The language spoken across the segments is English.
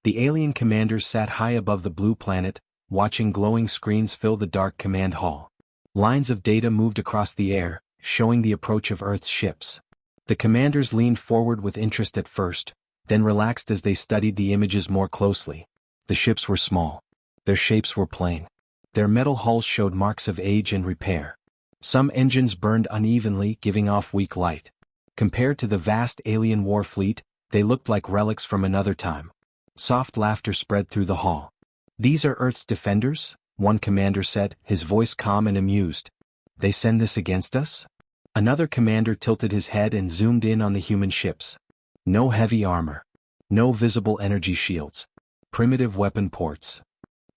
The alien commanders sat high above the blue planet, watching glowing screens fill the dark command hall. Lines of data moved across the air, showing the approach of Earth's ships. The commanders leaned forward with interest at first, then relaxed as they studied the images more closely. The ships were small. Their shapes were plain. Their metal hulls showed marks of age and repair. Some engines burned unevenly, giving off weak light. Compared to the vast alien war fleet, they looked like relics from another time. Soft laughter spread through the hall. "These are Earth's defenders?" one commander said, his voice calm and amused. "They send this against us?" Another commander tilted his head and zoomed in on the human ships. No heavy armor. No visible energy shields. Primitive weapon ports.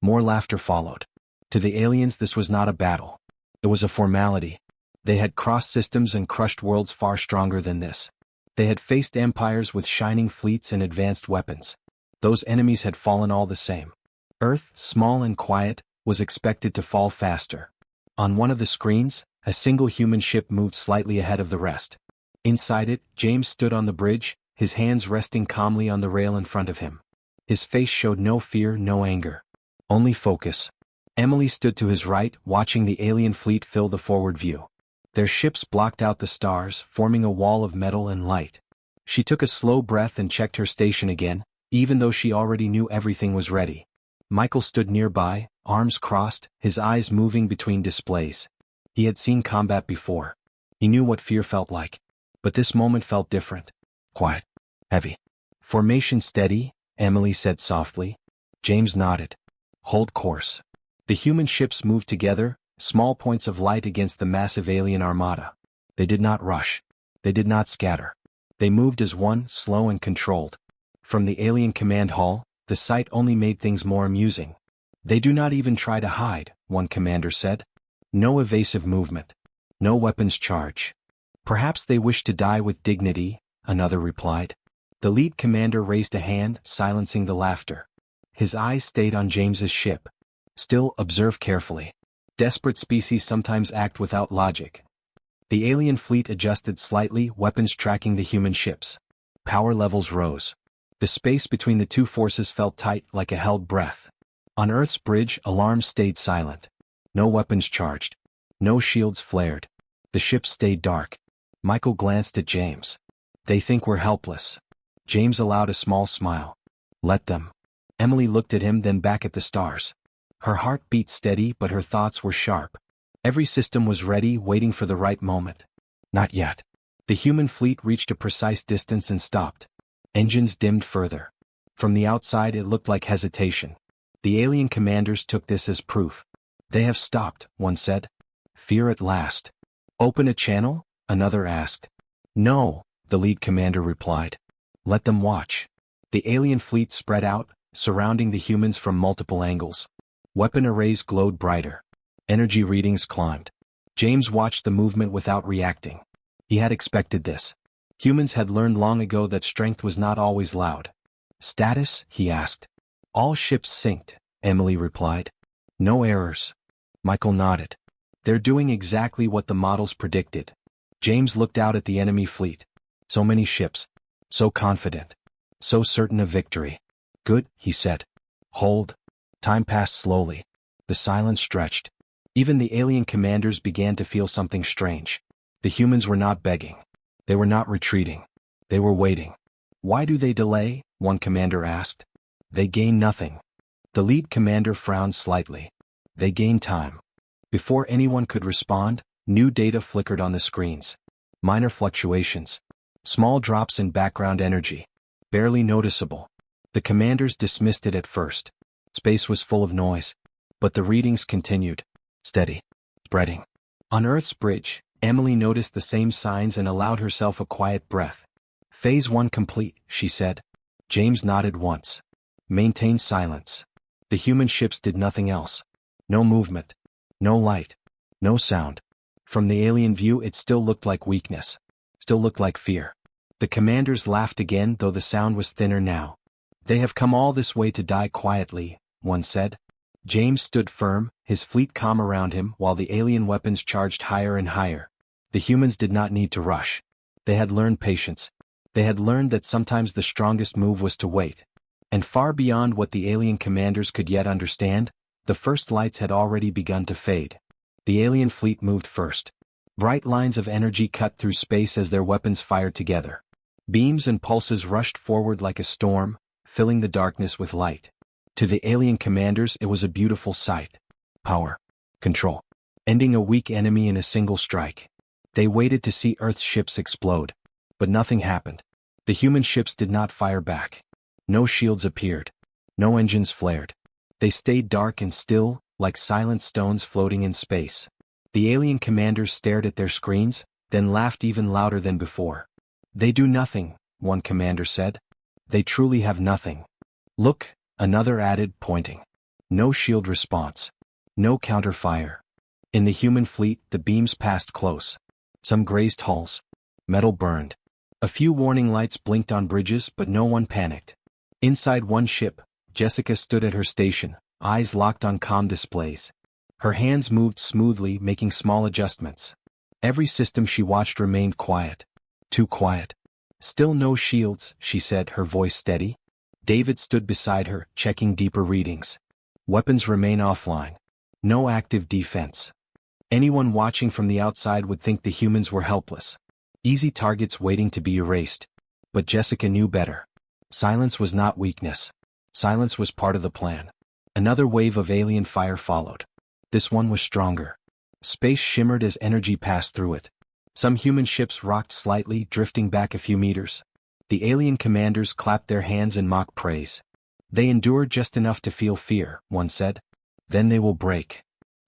More laughter followed. To the aliens, this was not a battle. It was a formality. They had crossed systems and crushed worlds far stronger than this. They had faced empires with shining fleets and advanced weapons. Those enemies had fallen all the same. Earth, small and quiet, was expected to fall faster. On one of the screens, a single human ship moved slightly ahead of the rest. Inside it, James stood on the bridge, his hands resting calmly on the rail in front of him. His face showed no fear, no anger. Only focus. Emily stood to his right, watching the alien fleet fill the forward view. Their ships blocked out the stars, forming a wall of metal and light. She took a slow breath and checked her station again, even though she already knew everything was ready. Michael stood nearby, arms crossed, his eyes moving between displays. He had seen combat before. He knew what fear felt like. But this moment felt different. Quiet. Heavy. "Formation steady," Emily said softly. James nodded. "Hold course." The human ships moved together, small points of light against the massive alien armada. They did not rush. They did not scatter. They moved as one, slow and controlled. From the alien command hall, the sight only made things more amusing. "They do not even try to hide," one commander said. "No evasive movement. No weapons charge." "Perhaps they wish to die with dignity," another replied. The lead commander raised a hand, silencing the laughter. His eyes stayed on James's ship. "Still, observe carefully. Desperate species sometimes act without logic." The alien fleet adjusted slightly, weapons tracking the human ships. Power levels rose. The space between the two forces felt tight, like a held breath. On Earth's bridge, alarms stayed silent. No weapons charged. No shields flared. The ships stayed dark. Michael glanced at James. "They think we're helpless." James allowed a small smile. "Let them." Emily looked at him, then back at the stars. Her heart beat steady, but her thoughts were sharp. Every system was ready, waiting for the right moment. Not yet. The human fleet reached a precise distance and stopped. Engines dimmed further. From the outside it looked like hesitation. The alien commanders took this as proof. "They have stopped," one said. "Fear at last." "Open a channel?" another asked. "No," the lead commander replied. "Let them watch." The alien fleet spread out, surrounding the humans from multiple angles. Weapon arrays glowed brighter. Energy readings climbed. James watched the movement without reacting. He had expected this. Humans had learned long ago that strength was not always loud. "Status?" he asked. "All ships synced," Emily replied. "No errors." Michael nodded. "They're doing exactly what the models predicted." James looked out at the enemy fleet. So many ships. So confident. So certain of victory. "Good," he said. "Hold." Time passed slowly. The silence stretched. Even the alien commanders began to feel something strange. The humans were not begging. They were not retreating. They were waiting. "Why do they delay?" one commander asked. "They gain nothing." The lead commander frowned slightly. "They gain time." Before anyone could respond, new data flickered on the screens. Minor fluctuations. Small drops in background energy. Barely noticeable. The commanders dismissed it at first. Space was full of noise. But the readings continued. Steady. Spreading. On Earth's bridge, Emily noticed the same signs and allowed herself a quiet breath. "Phase 1 complete," she said. James nodded once. Maintain silence. The human ships did nothing else. No movement. No light. No sound. From the alien view it still looked like weakness. Still looked like fear. The commanders laughed again, though the sound was thinner now. "They have come all this way to die quietly," one said. James stood firm, his fleet calm around him, while the alien weapons charged higher and higher. The humans did not need to rush. They had learned patience. They had learned that sometimes the strongest move was to wait. And far beyond what the alien commanders could yet understand, the first lights had already begun to fade. The alien fleet moved first. Bright lines of energy cut through space as their weapons fired together. Beams and pulses rushed forward like a storm, filling the darkness with light. To the alien commanders it was a beautiful sight. Power. Control. Ending a weak enemy in a single strike. They waited to see Earth's ships explode. But nothing happened. The human ships did not fire back. No shields appeared. No engines flared. They stayed dark and still, like silent stones floating in space. The alien commanders stared at their screens, then laughed even louder than before. "They do nothing," one commander said. "They truly have nothing." "Look," another added, pointing. No shield response. No counter-fire. In the human fleet, the beams passed close. Some grazed hulls. Metal burned. A few warning lights blinked on bridges, but no one panicked. Inside one ship, Jessica stood at her station, eyes locked on comm displays. Her hands moved smoothly, making small adjustments. Every system she watched remained quiet. Too quiet. "Still no shields," she said, her voice steady. David stood beside her, checking deeper readings. "Weapons remain offline. No active defense." Anyone watching from the outside would think the humans were helpless. Easy targets waiting to be erased. But Jessica knew better. Silence was not weakness. Silence was part of the plan. Another wave of alien fire followed. This one was stronger. Space shimmered as energy passed through it. Some human ships rocked slightly, drifting back a few meters. The alien commanders clapped their hands in mock praise. "They endure just enough to feel fear," one said. "Then they will break."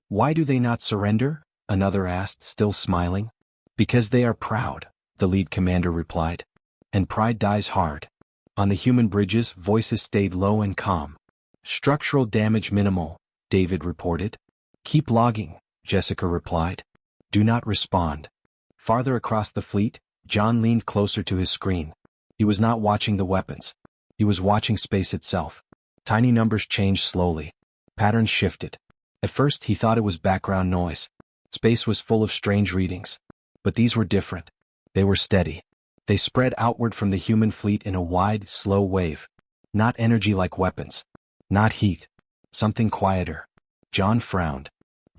"Why do they not surrender?" another asked, still smiling. "Because they are proud," the lead commander replied. "And pride dies hard." On the human bridges, voices stayed low and calm. "Structural damage minimal," David reported. "Keep logging," Jessica replied. "Do not respond." Farther across the fleet, John leaned closer to his screen. He was not watching the weapons. He was watching space itself. Tiny numbers changed slowly. Patterns shifted. At first he thought it was background noise. Space was full of strange readings. But these were different. They were steady. They spread outward from the human fleet in a wide, slow wave. Not energy like weapons. Not heat. Something quieter. John frowned.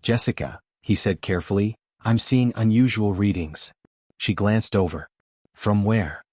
"Jessica," he said carefully, "I'm seeing unusual readings." She glanced over. "From where?"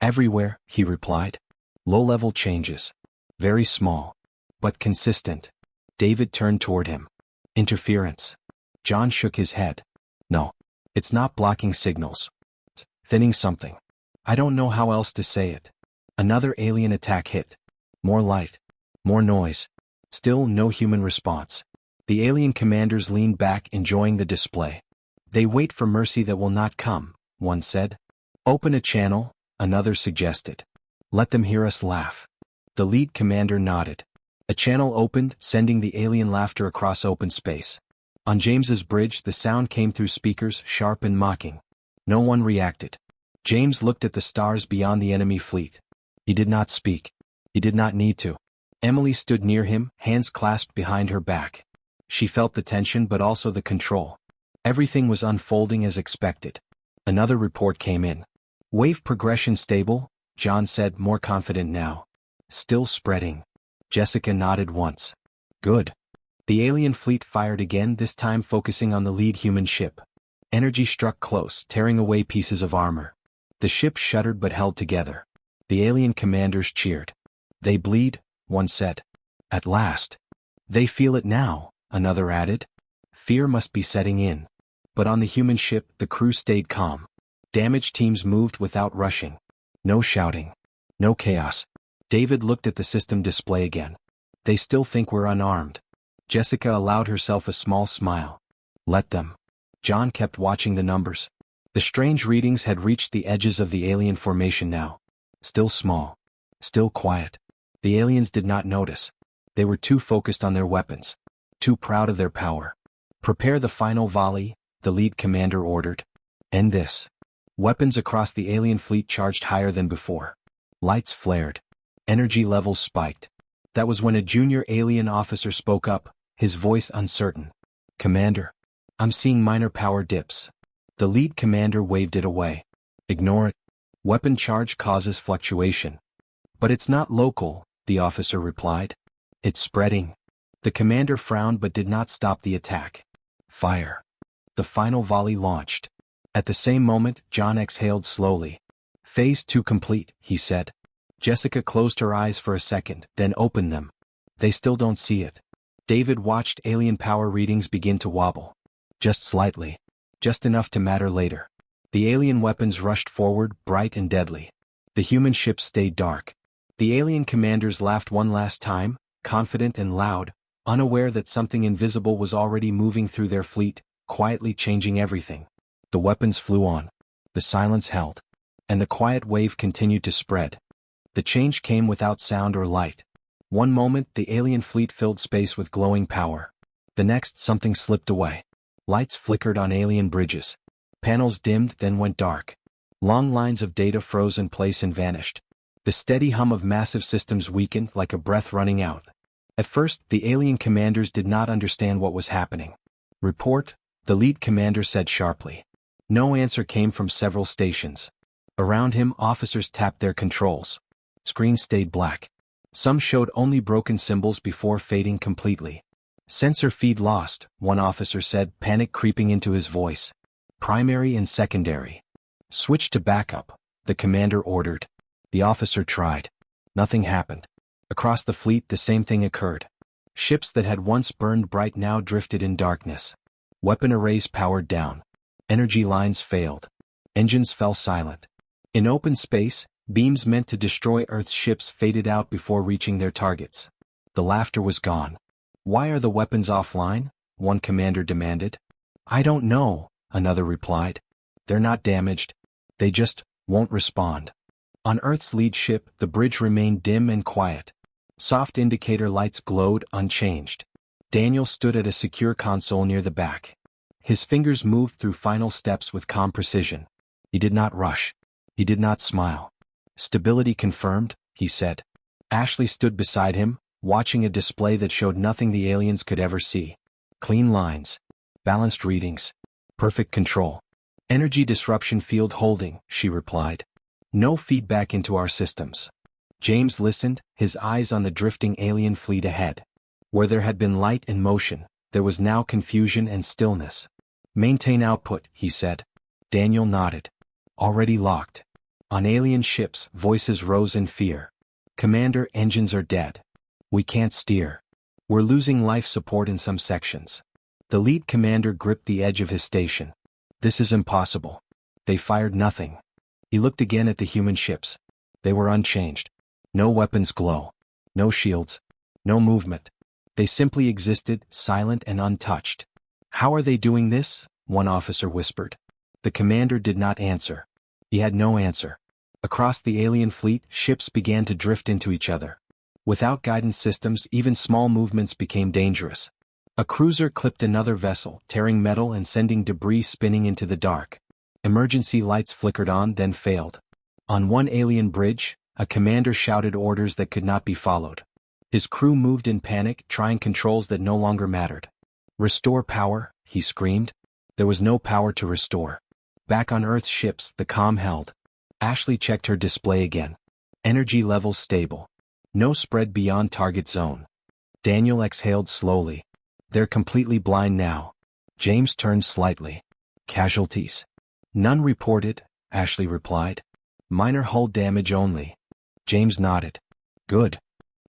"Everywhere," he replied. "Low-level changes. Very small. But consistent." David turned toward him. "Interference." John shook his head. "No. It's not blocking signals. It's thinning something. I don't know how else to say it." Another alien attack hit. More light. More noise. Still no human response. The alien commanders leaned back, enjoying the display. "They wait for mercy that will not come," one said. "Open a channel," another suggested. "Let them hear us laugh." The lead commander nodded. A channel opened, sending the alien laughter across open space. On James's bridge, the sound came through speakers, sharp and mocking. No one reacted. James looked at the stars beyond the enemy fleet. He did not speak. He did not need to. Emily stood near him, hands clasped behind her back. She felt the tension but also the control. Everything was unfolding as expected. Another report came in. "Wave progression stable," John said, more confident now. "Still spreading." Jessica nodded once. "Good." The alien fleet fired again, this time focusing on the lead human ship. Energy struck close, tearing away pieces of armor. The ship shuddered but held together. The alien commanders cheered. "They bleed," one said. "At last." "They feel it now," another added. Fear must be setting in. But on the human ship, the crew stayed calm. Damage teams moved without rushing. No shouting. No chaos. David looked at the system display again. "They still think we're unarmed." Jessica allowed herself a small smile. "Let them." John kept watching the numbers. The strange readings had reached the edges of the alien formation now. Still small. Still quiet. The aliens did not notice. They were too focused on their weapons. Too proud of their power. "Prepare the final volley," the lead commander ordered. "End this." Weapons across the alien fleet charged higher than before. Lights flared. Energy levels spiked. That was when a junior alien officer spoke up, his voice uncertain. "Commander, I'm seeing minor power dips." The lead commander waved it away. "Ignore it. Weapon charge causes fluctuation. But it's not local," the officer replied. It's spreading. The commander frowned but did not stop the attack. Fire. The final volley launched. At the same moment, John exhaled slowly. Phase 2 complete, he said. Jessica closed her eyes for a second, then opened them. They still don't see it. David watched alien power readings begin to wobble. Just slightly. Just enough to matter later. The alien weapons rushed forward, bright and deadly. The human ships stayed dark. The alien commanders laughed one last time, confident and loud, unaware that something invisible was already moving through their fleet, quietly changing everything. The weapons flew on. The silence held. And the quiet wave continued to spread. The change came without sound or light. One moment the alien fleet filled space with glowing power. The next something slipped away. Lights flickered on alien bridges. Panels dimmed then went dark. Long lines of data froze in place and vanished. The steady hum of massive systems weakened like a breath running out. At first, the alien commanders did not understand what was happening. Report, the lead commander said sharply. No answer came from several stations. Around him, officers tapped their controls. Screens stayed black. Some showed only broken symbols before fading completely. Sensor feed lost, one officer said, panic creeping into his voice. Primary and secondary. Switch to backup, the commander ordered. The officer tried. Nothing happened. Across the fleet the same thing occurred. Ships that had once burned bright now drifted in darkness. Weapon arrays powered down. Energy lines failed. Engines fell silent. In open space, beams meant to destroy Earth's ships faded out before reaching their targets. The laughter was gone. Why are the weapons offline? One commander demanded. I don't know, another replied. They're not damaged. They just won't respond. On Earth's lead ship, the bridge remained dim and quiet. Soft indicator lights glowed unchanged. Daniel stood at a secure console near the back. His fingers moved through final steps with calm precision. He did not rush. He did not smile. Stability confirmed, he said. Ashley stood beside him, watching a display that showed nothing the aliens could ever see. Clean lines. Balanced readings. Perfect control. Energy disruption field holding, she replied. No feedback into our systems. James listened, his eyes on the drifting alien fleet ahead. Where there had been light and motion, there was now confusion and stillness. Maintain output, he said. Daniel nodded. Already locked. On alien ships, voices rose in fear. Commander, engines are dead. We can't steer. We're losing life support in some sections. The lead commander gripped the edge of his station. This is impossible. They fired nothing. He looked again at the human ships. They were unchanged. No weapons glow. No shields. No movement. They simply existed, silent and untouched. How are they doing this? One officer whispered. The commander did not answer. He had no answer. Across the alien fleet, ships began to drift into each other. Without guidance systems, even small movements became dangerous. A cruiser clipped another vessel, tearing metal and sending debris spinning into the dark. Emergency lights flickered on, then failed. On one alien bridge, a commander shouted orders that could not be followed. His crew moved in panic, trying controls that no longer mattered. Restore power, he screamed. There was no power to restore. Back on Earth's ships, the comm held. Ashley checked her display again. Energy levels stable. No spread beyond target zone. Daniel exhaled slowly. They're completely blind now. James turned slightly. Casualties? None reported, Ashley replied. Minor hull damage only. James nodded. Good.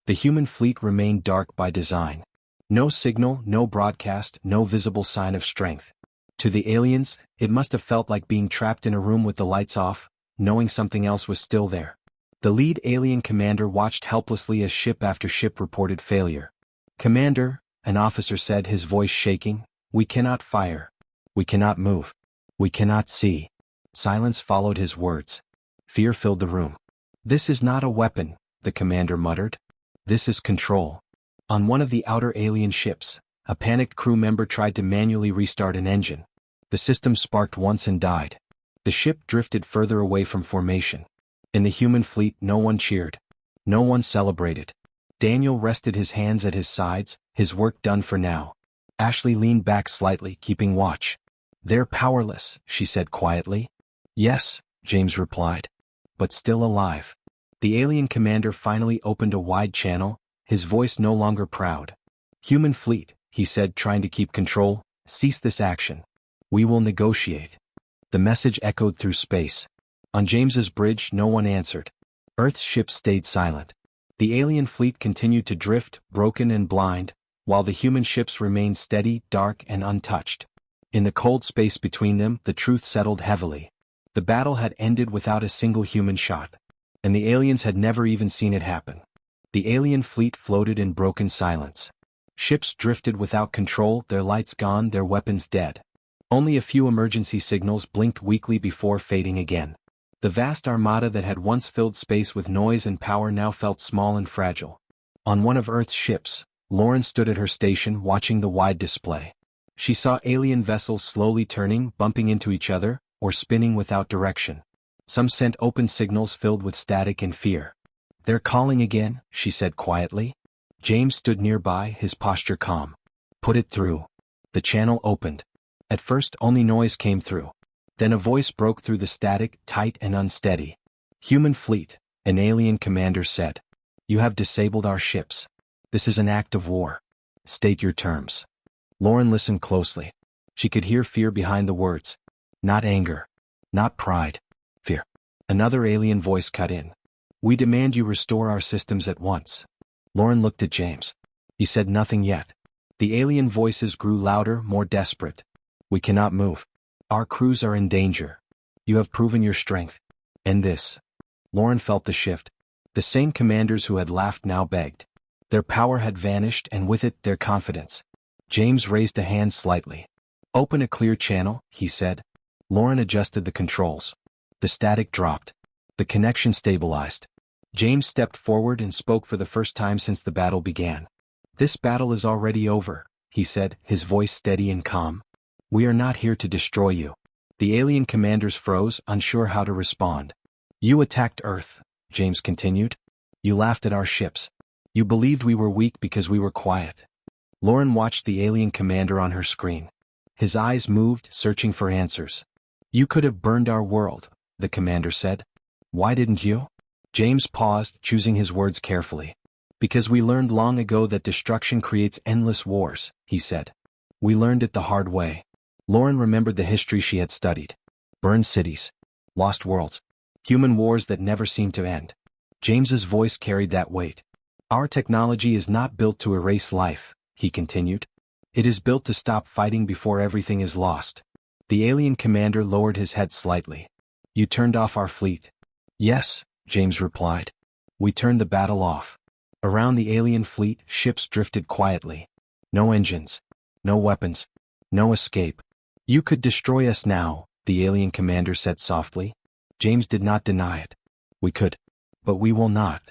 The human fleet remained dark by design. No signal, no broadcast, no visible sign of strength. To the aliens, it must have felt like being trapped in a room with the lights off, knowing something else was still there. The lead alien commander watched helplessly as ship after ship reported failure. Commander, an officer said, his voice shaking, we cannot fire. We cannot move. We cannot see. Silence followed his words. Fear filled the room. This is not a weapon, the commander muttered. This is control. On one of the outer alien ships, a panicked crew member tried to manually restart an engine. The system sparked once and died. The ship drifted further away from formation. In the human fleet, no one cheered. No one celebrated. Daniel rested his hands at his sides, his work done for now. Ashley leaned back slightly, keeping watch. They're powerless, she said quietly. Yes, James replied. But still alive. The alien commander finally opened a wide channel, his voice no longer proud. "Human fleet," he said, trying to keep control, "cease this action. We will negotiate." The message echoed through space. On James's bridge, no one answered. Earth's ships stayed silent. The alien fleet continued to drift, broken and blind, while the human ships remained steady, dark and untouched. In the cold space between them, the truth settled heavily. The battle had ended without a single human shot. And the aliens had never even seen it happen. The alien fleet floated in broken silence. Ships drifted without control, their lights gone, their weapons dead. Only a few emergency signals blinked weakly before fading again. The vast armada that had once filled space with noise and power now felt small and fragile. On one of Earth's ships, Lauren stood at her station watching the wide display. She saw alien vessels slowly turning, bumping into each other, or spinning without direction. Some sent open signals filled with static and fear. "They're calling again," she said quietly. James stood nearby, his posture calm. "Put it through." The channel opened. At first only noise came through. Then a voice broke through the static, tight and unsteady. "Human fleet," an alien commander said. "You have disabled our ships. This is an act of war. State your terms." Lauren listened closely. She could hear fear behind the words. Not anger. Not pride. Fear. Another alien voice cut in. "We demand you restore our systems at once." Lauren looked at James. He said nothing yet. The alien voices grew louder, more desperate. "We cannot move. Our crews are in danger. You have proven your strength. End this." Lauren felt the shift. The same commanders who had laughed now begged. Their power had vanished and with it their confidence. James raised a hand slightly. "Open a clear channel," he said. Lauren adjusted the controls. The static dropped. The connection stabilized. James stepped forward and spoke for the first time since the battle began. "This battle is already over," he said, his voice steady and calm. "We are not here to destroy you." The alien commanders froze, unsure how to respond. "You attacked Earth," James continued. "You laughed at our ships. You believed we were weak because we were quiet." Lauren watched the alien commander on her screen. His eyes moved, searching for answers. "You could have burned our world," the commander said. "Why didn't you?" James paused, choosing his words carefully. "Because we learned long ago that destruction creates endless wars," he said. "We learned it the hard way." Lauren remembered the history she had studied. Burned cities. Lost worlds. Human wars that never seemed to end. James's voice carried that weight. "Our technology is not built to erase life," he continued. "It is built to stop fighting before everything is lost." The alien commander lowered his head slightly. "You turned off our fleet." "Yes," James replied. "We turned the battle off." Around the alien fleet, ships drifted quietly. No engines. No weapons. No escape. "You could destroy us now," the alien commander said softly. James did not deny it. "We could. But we will not."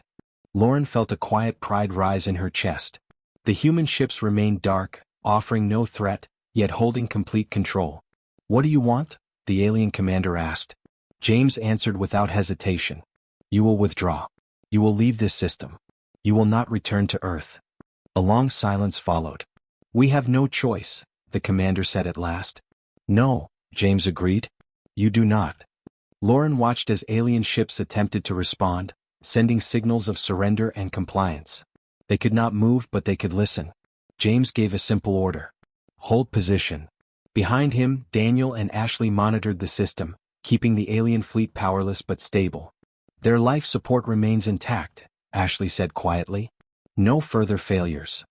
Lauren felt a quiet pride rise in her chest. The human ships remained dark, offering no threat, yet holding complete control. "What do you want?" the alien commander asked. James answered without hesitation. "You will withdraw. You will leave this system. You will not return to Earth." A long silence followed. "We have no choice," the commander said at last. "No," James agreed. "You do not." Lauren watched as alien ships attempted to respond, sending signals of surrender and compliance. They could not move but they could listen. James gave a simple order. "Hold position." Behind him, Daniel and Ashley monitored the system, keeping the alien fleet powerless but stable. "Their life support remains intact," Ashley said quietly. "No further failures."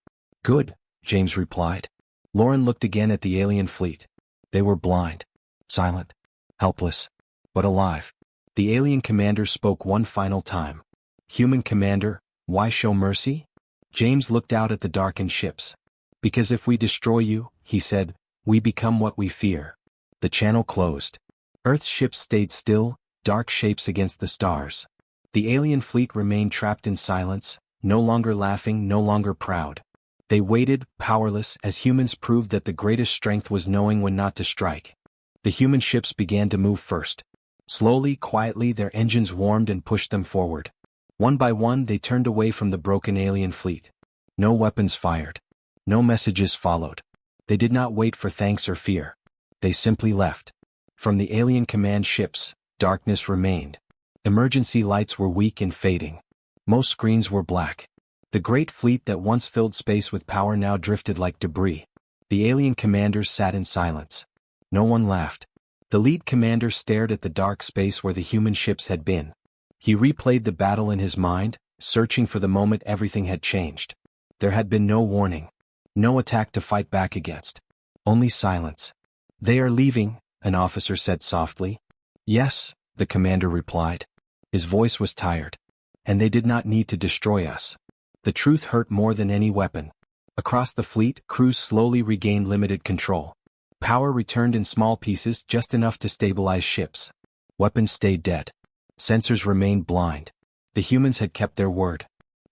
"Good," James replied. Lauren looked again at the alien fleet. They were blind, silent, helpless, but alive. The alien commander spoke one final time. "Human commander, why show mercy?" James looked out at the darkened ships. "Because if we destroy you," he said, "we become what we fear." The channel closed. Earth's ships stayed still, dark shapes against the stars. The alien fleet remained trapped in silence, no longer laughing, no longer proud. They waited, powerless, as humans proved that the greatest strength was knowing when not to strike. The human ships began to move first. Slowly, quietly, their engines warmed and pushed them forward. One by one, they turned away from the broken alien fleet. No weapons fired. No messages followed. They did not wait for thanks or fear. They simply left. From the alien command ships, darkness remained. Emergency lights were weak and fading. Most screens were black. The great fleet that once filled space with power now drifted like debris. The alien commanders sat in silence. No one laughed. The lead commander stared at the dark space where the human ships had been. He replayed the battle in his mind, searching for the moment everything had changed. There had been no warning. No attack to fight back against. Only silence. "They are leaving," an officer said softly. "Yes," the commander replied. His voice was tired. "And they did not need to destroy us." The truth hurt more than any weapon. Across the fleet, crews slowly regained limited control. Power returned in small pieces, just enough to stabilize ships. Weapons stayed dead. Sensors remained blind. The humans had kept their word.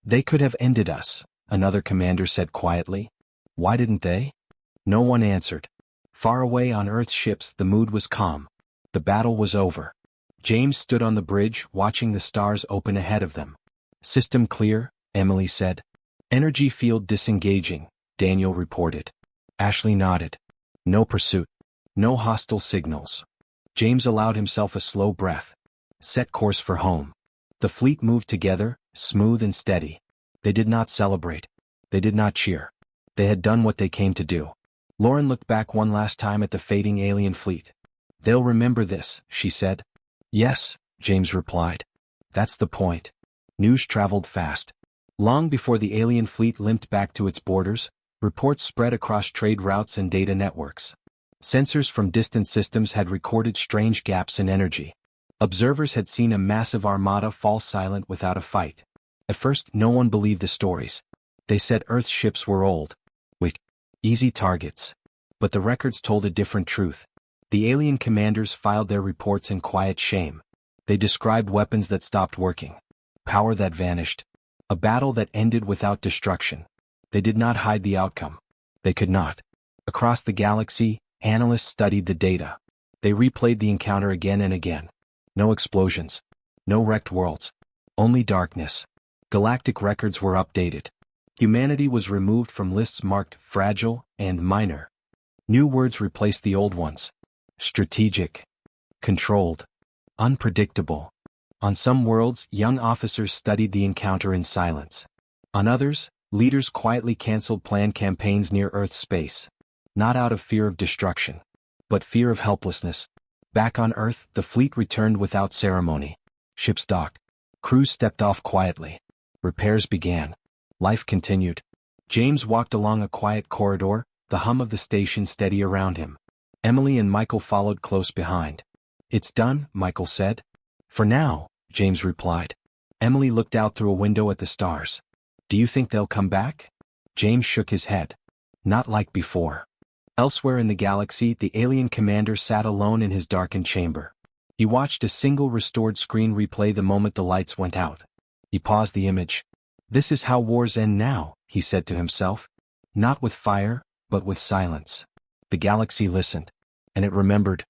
"They could have ended us," another commander said quietly. "Why didn't they?" No one answered. Far away on Earth's ships, the mood was calm. The battle was over. James stood on the bridge, watching the stars open ahead of them. "System clear," Emily said. "Energy field disengaging," Daniel reported. Ashley nodded. "No pursuit. No hostile signals." James allowed himself a slow breath. Set course for home. The fleet moved together, smooth and steady. They did not celebrate. They did not cheer. They had done what they came to do. Lauren looked back one last time at the fading alien fleet. "They'll remember this," she said. "Yes," James replied. "That's the point." News traveled fast. Long before the alien fleet limped back to its borders, reports spread across trade routes and data networks. Sensors from distant systems had recorded strange gaps in energy. Observers had seen a massive armada fall silent without a fight. At first, no one believed the stories. They said Earth's ships were old, weak, easy targets. But the records told a different truth. The alien commanders filed their reports in quiet shame. They described weapons that stopped working, power that vanished, a battle that ended without destruction. They did not hide the outcome. They could not. Across the galaxy, analysts studied the data. They replayed the encounter again and again. No explosions. No wrecked worlds. Only darkness. Galactic records were updated. Humanity was removed from lists marked fragile and minor. New words replaced the old ones. Strategic. Controlled. Unpredictable. On some worlds, young officers studied the encounter in silence. On others, leaders quietly canceled planned campaigns near Earth's space. Not out of fear of destruction, but fear of helplessness. Back on Earth, the fleet returned without ceremony. Ships docked. Crews stepped off quietly. Repairs began. Life continued. James walked along a quiet corridor, the hum of the station steady around him. Emily and Michael followed close behind. "It's done," Michael said. "For now," James replied. Emily looked out through a window at the stars. "Do you think they'll come back?" James shook his head. "Not like before." Elsewhere in the galaxy, the alien commander sat alone in his darkened chamber. He watched a single restored screen replay the moment the lights went out. He paused the image. "This is how wars end now," he said to himself. "Not with fire, but with silence." The galaxy listened. And it remembered.